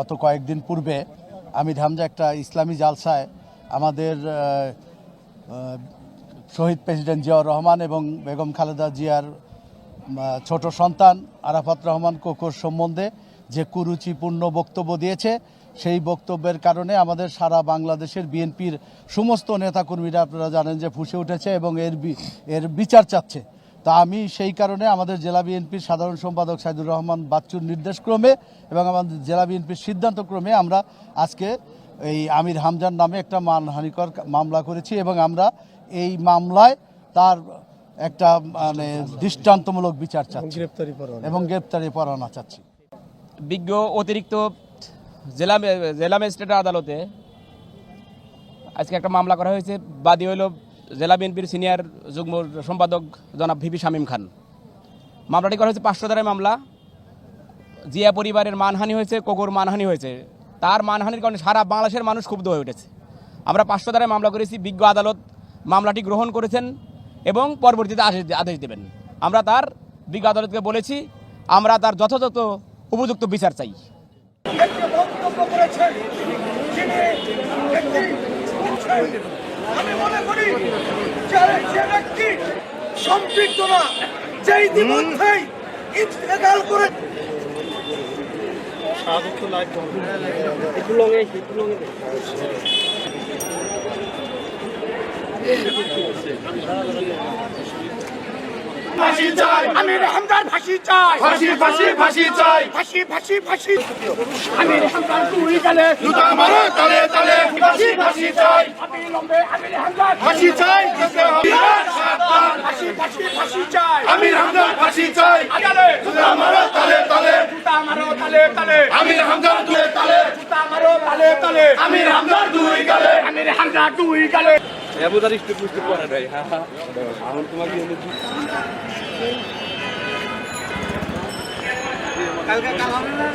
গত কয়েকদিন পূর্বে আমির হামজা একটা ইসলামী জালসায় আমাদের শহীদ প্রেসিডেন্ট জিয়াউর রহমান এবং বেগম খালেদা জিয়ার ছোট সন্তান আরাফাত রহমান কোকোর সম্বন্ধে যে কুরুচিপূর্ণ বক্তব্য দিয়েছে, সেই বক্তব্যের কারণে আমাদের সারা বাংলাদেশের বিএনপির সমস্ত নেতাকর্মীরা আপনারা জানেন যে ফুঁসে উঠেছে এবং এর বিচার চাচ্ছে। তা আমি সেই কারণে আমাদের জেলা বিএনপির সাধারণ সম্পাদক সাইদুর রহমান বাচ্চুর নির্দেশক্রমে এবং আমাদের জেলা বিএনপির সিদ্ধান্তক্রমে আমরা আজকে এই আমির হামজার নামে একটা মানহানিকর মামলা করেছি এবং আমরা এই মামলায় তার একটা মানে দৃষ্টান্তমূলক বিচার চাচ্ছি এবং গ্রেপ্তারি পরোয়ানা চাচ্ছি। বিজ্ঞ অতিরিক্ত জেলা ম্যাজিস্ট্রেট আদালতে আজকে একটা মামলা করা হয়েছে। বাদী হইল জেলা বিএনপির সিনিয়র যুগ্ম সম্পাদক জনাব ভিপি শামীম খান। মামলাটি করা হয়েছে 500 ধারায় মামলা। জিয়া পরিবারের মানহানি হয়েছে, কোকোর মানহানি হয়েছে। তার মানহানির কারণে সারা বাংলাদেশের মানুষ ক্ষুব্ধ হয়ে উঠেছে। আমরা 500 ধারায় মামলা করেছি। বিজ্ঞ আদালত মামলাটি গ্রহণ করেছেন এবং পরবর্তীতে আদেশ দেবেন। আমরা তার বিজ্ঞ আদালতকে বলেছি আমরা তার যথাযথ উপযুক্ত বিচার চাই। আমি মনে করি যে ব্যক্তি সম্পৃক্ত না, যে ইতিমধ্যেই ইন্তেকাল করে ফাঁসি চাই, আমির হামজার ফাঁসি চাই, ফাঁসি ফাঁসি ফাঁসি চাই, ফাঁসি ফাঁসি ফাঁসি। আমির হামজার দুই গালে জুতা মারো তালে তালে, ফাঁসি ফাঁসি চাই, অবিলম্বে আমির হামজার ফাঁসি চাই, ফাঁসি ফাঁসি ফাঁসি চাই, আমির হামজার ফাঁসি চাই, জুতা মারো তালে তালে, জুতা মারো তালে তালে, আমির হামজার দুই তালে, জুতা মারো তালে তালে, আমির হামজার দুই গালে, আমির হামজার দুই গালে। এবারে একটু বুঝতে পারে নাই। এখন তোমাকে কালকে কাল হবে না